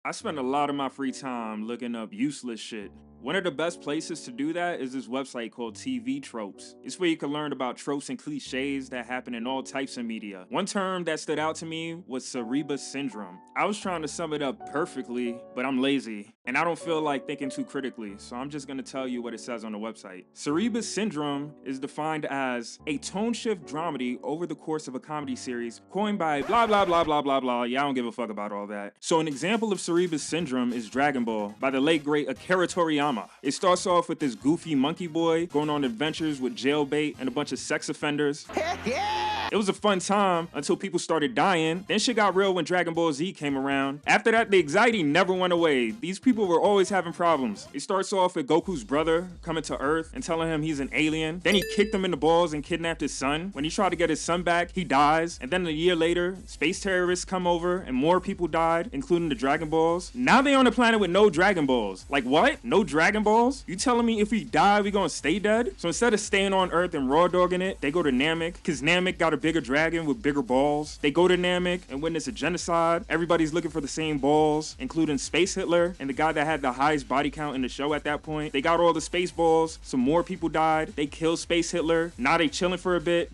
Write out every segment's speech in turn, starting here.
I spend a lot of my free time looking up useless shit. One of the best places to do that is this website called TV Tropes. It's where you can learn about tropes and cliches that happen in all types of media. One term that stood out to me was cerea syndrome. I was trying to sum it up perfectly, but I'm lazy, and I don't feel like thinking too critically, so I'm just gonna tell you what it says on the website. Cerea syndrome is defined as a tone shift dramedy over the course of a comedy series coined by blah blah blah blah blah blah. Yeah, I don't give a fuck about all that. So an example of cerea syndrome is Dragon Ball by the late great Akira Toriyama. It starts off with this goofy monkey boy going on adventures with jailbait and a bunch of sex offenders. Heck yeah! It was a fun time until people started dying. Then shit got real when Dragon Ball Z came around. After that, the anxiety never went away. These people were always having problems. It starts off with Goku's brother coming to Earth and telling him he's an alien. Then he kicked him in the balls and kidnapped his son. When he tried to get his son back, he dies. And then a year later, space terrorists come over and more people died, including the Dragon Balls. Now they on a planet with no Dragon Balls. Like what? No Dragon Balls? You telling me if we die, we gonna stay dead? So instead of staying on Earth and raw dogging it, they go to Namek, cause Namek got a bigger dragon with bigger balls. They go to Namek and witness a genocide. Everybody's looking for the same balls, including Space Hitler and the guy that had the highest body count in the show at that point. They got all the space balls, some more people died. They killed Space Hitler. Now they chilling for a bit.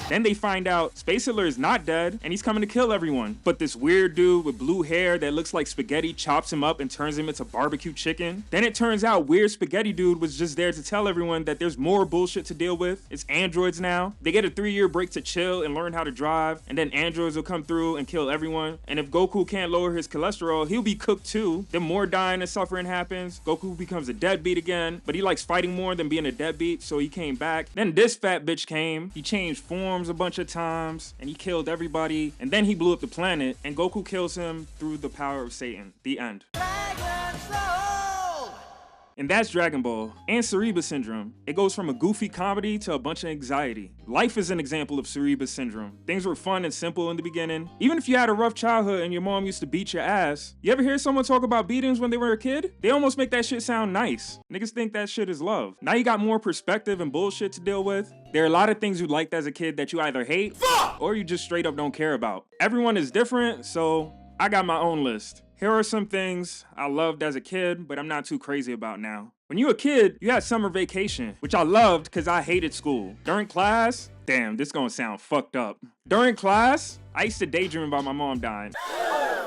Then they find out Space Hitler is not dead and he's coming to kill everyone. But this weird dude with blue hair that looks like spaghetti chops him up and turns him into barbecue chicken. Then it turns out weird spaghetti dude was just there to tell everyone that there's more bullshit to deal with. It's androids now. They get a 3-year break to chill and learn how to drive, and then androids will come through and kill everyone. And if Goku can't lower his cholesterol, he'll be cooked too. Then more dying and suffering happens. Goku becomes a deadbeat again, but he likes fighting more than being a deadbeat, so he came back. Then this fat bitch came. He changed forms a bunch of times and he killed everybody, and then he blew up the planet and Goku kills him through the power of Satan. The end. And that's Dragon Ball and cerea syndrome. It goes from a goofy comedy to a bunch of anxiety. Life is an example of cerea syndrome. Things were fun and simple in the beginning. Even if you had a rough childhood and your mom used to beat your ass, you ever hear someone talk about beatings when they were a kid? They almost make that shit sound nice. Niggas think that shit is love. Now you got more perspective and bullshit to deal with. There are a lot of things you liked as a kid that you either hate or you just straight up don't care about. Everyone is different, so I got my own list. Here are some things I loved as a kid, but I'm not too crazy about now. When you were a kid, you had summer vacation, which I loved because I hated school. During class, damn, this gonna sound fucked up. During class, I used to daydream about my mom dying.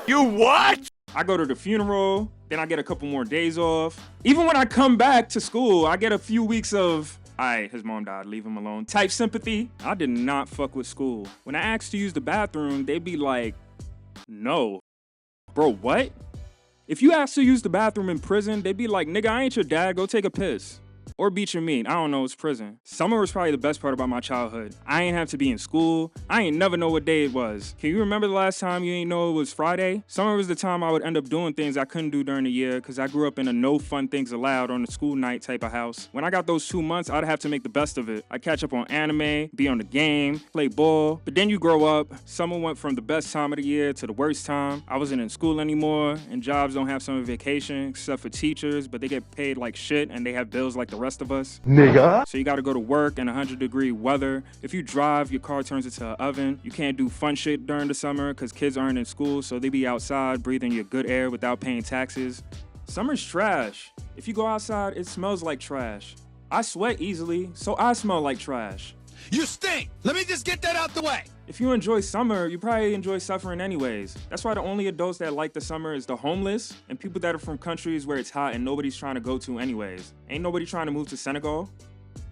You what? I go to the funeral, then I get a couple more days off. Even when I come back to school, I get a few weeks of, alright, his mom died, leave him alone type sympathy. I did not fuck with school. When I asked to use the bathroom, they'd be like, no. Bro, what? If you ask to use the bathroom in prison, they'd be like, nigga, I ain't your dad, go take a piss. Or beat your meat. I don't know, it's prison. Summer was probably the best part about my childhood. I ain't have to be in school. I ain't never know what day it was. Can you remember the last time you ain't know it was Friday? Summer was the time I would end up doing things I couldn't do during the year because I grew up in a no fun things allowed on the school night type of house. When I got those 2 months, I'd have to make the best of it. I'd catch up on anime, be on the game, play ball. But then you grow up. Summer went from the best time of the year to the worst time. I wasn't in school anymore, and jobs don't have summer vacation except for teachers, but they get paid like shit and they have bills like the rest of us. Nigga. So you gotta go to work in 100-degree weather. If you drive, your car turns into an oven. You can't do fun shit during the summer because kids aren't in school, so they be outside breathing your good air without paying taxes. Summer's trash. If you go outside, it smells like trash. I sweat easily, so I smell like trash. You stink! Let me just get that out the way! If you enjoy summer, you probably enjoy suffering anyways. That's why the only adults that like the summer is the homeless and people that are from countries where it's hot and nobody's trying to go to anyways. Ain't nobody trying to move to Senegal.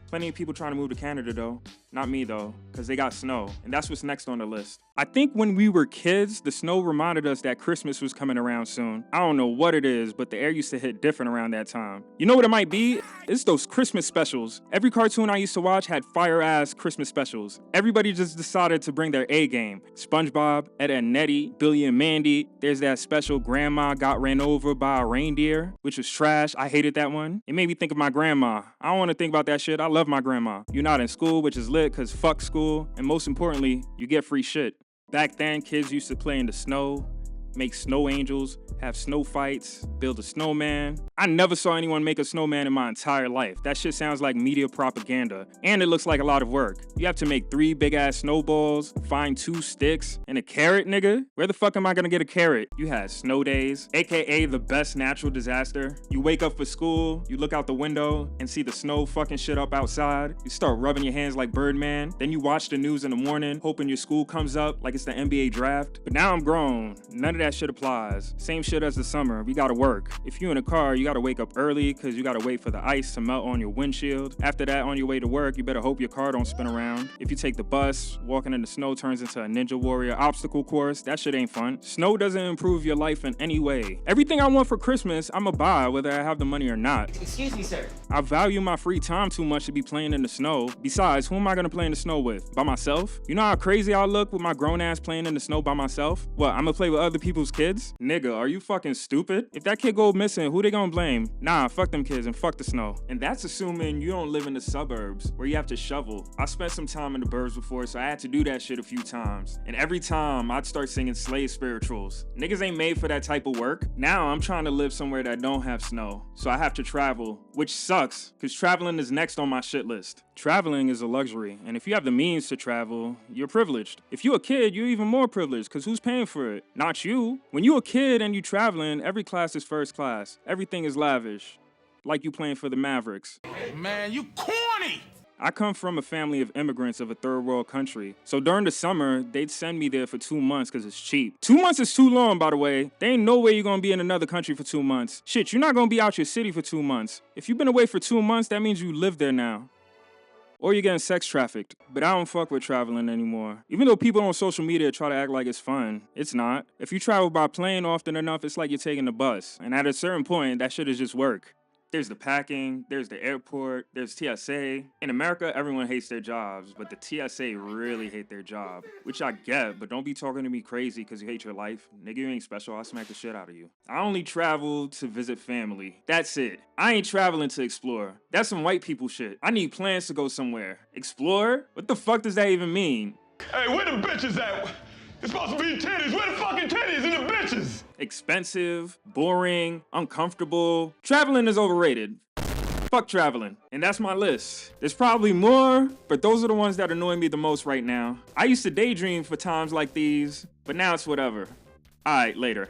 Plenty of people trying to move to Canada though. Not me though, because they got snow, and that's what's next on the list. I think when we were kids, the snow reminded us that Christmas was coming around soon. I don't know what it is, but the air used to hit different around that time. You know what it might be? It's those Christmas specials. Every cartoon I used to watch had fire-ass Christmas specials. Everybody just decided to bring their A game. SpongeBob, Ed and Nettie, Billy and Mandy. There's that special Grandma Got Ran Over by a Reindeer, which was trash. I hated that one. It made me think of my grandma. I don't want to think about that shit. I love my grandma. You're not in school, which is lit because fuck school, and most importantly, you get free shit. Back then, kids used to play in the snow, make snow angels, have snow fights, build a snowman. I never saw anyone make a snowman in my entire life. That shit sounds like media propaganda, and it looks like a lot of work. You have to make 3 big ass snowballs, find 2 sticks, and a carrot, nigga? Where the fuck am I gonna get a carrot? You had snow days, aka the best natural disaster. You wake up for school, you look out the window and see the snow fucking shit up outside. You start rubbing your hands like Birdman. Then you watch the news in the morning, hoping your school comes up like it's the NBA draft. But now I'm grown. None of that shit applies. Same shit as the summer. We gotta work. If you in a car, you gotta wake up early because you gotta wait for the ice to melt on your windshield. After that, on your way to work, you better hope your car don't spin around. If you take the bus, walking in the snow turns into a Ninja Warrior obstacle course. That shit ain't fun. Snow doesn't improve your life in any way. Everything I want for Christmas, I'ma buy whether I have the money or not. Excuse me, sir. I value my free time too much to be playing in the snow. Besides, who am I gonna play in the snow with? By myself? You know how crazy I look with my grown ass playing in the snow by myself? What, I'ma play with other people's kids? Nigga, are you fucking stupid? If that kid go missing, who they gonna blame? Nah, fuck them kids and fuck the snow. And that's assuming you don't live in the suburbs where you have to shovel. I spent some time in the burbs before, so I had to do that shit a few times. And every time I'd start singing slave spirituals. Niggas ain't made for that type of work. Now I'm trying to live somewhere that don't have snow, so I have to travel, which sucks, cause traveling is next on my shit list. Traveling is a luxury, and if you have the means to travel, you're privileged. If you're a kid, you're even more privileged, cause who's paying for it? Not you. When you're a kid and you traveling, every class is first class. Everything is lavish. Like you playing for the Mavericks. Man, you corny! I come from a family of immigrants of a third world country. So during the summer, they'd send me there for 2 months because it's cheap. 2 months is too long, by the way. There ain't no way you're gonna be in another country for 2 months. Shit, you're not gonna be out your city for 2 months. If you've been away for 2 months, that means you live there now. Or you're getting sex trafficked. But I don't fuck with traveling anymore. Even though people on social media try to act like it's fun, it's not. If you travel by plane often enough, it's like you're taking the bus. And at a certain point, that shit is just work. There's the packing, there's the airport, there's TSA. In America, everyone hates their jobs, but the TSA really hate their job. Which I get, but don't be talking to me crazy because you hate your life. Nigga, you ain't special, I'll smack the shit out of you. I only travel to visit family. That's it. I ain't traveling to explore. That's some white people shit. I need plans to go somewhere. Explore? What the fuck does that even mean? Hey, where the bitches at? It's supposed to be titties. Where the fucking titties and the bitches? Expensive, boring, uncomfortable. Traveling is overrated. Fuck traveling. And that's my list. There's probably more, but those are the ones that annoy me the most right now. I used to daydream for times like these, but now it's whatever. Alright, later.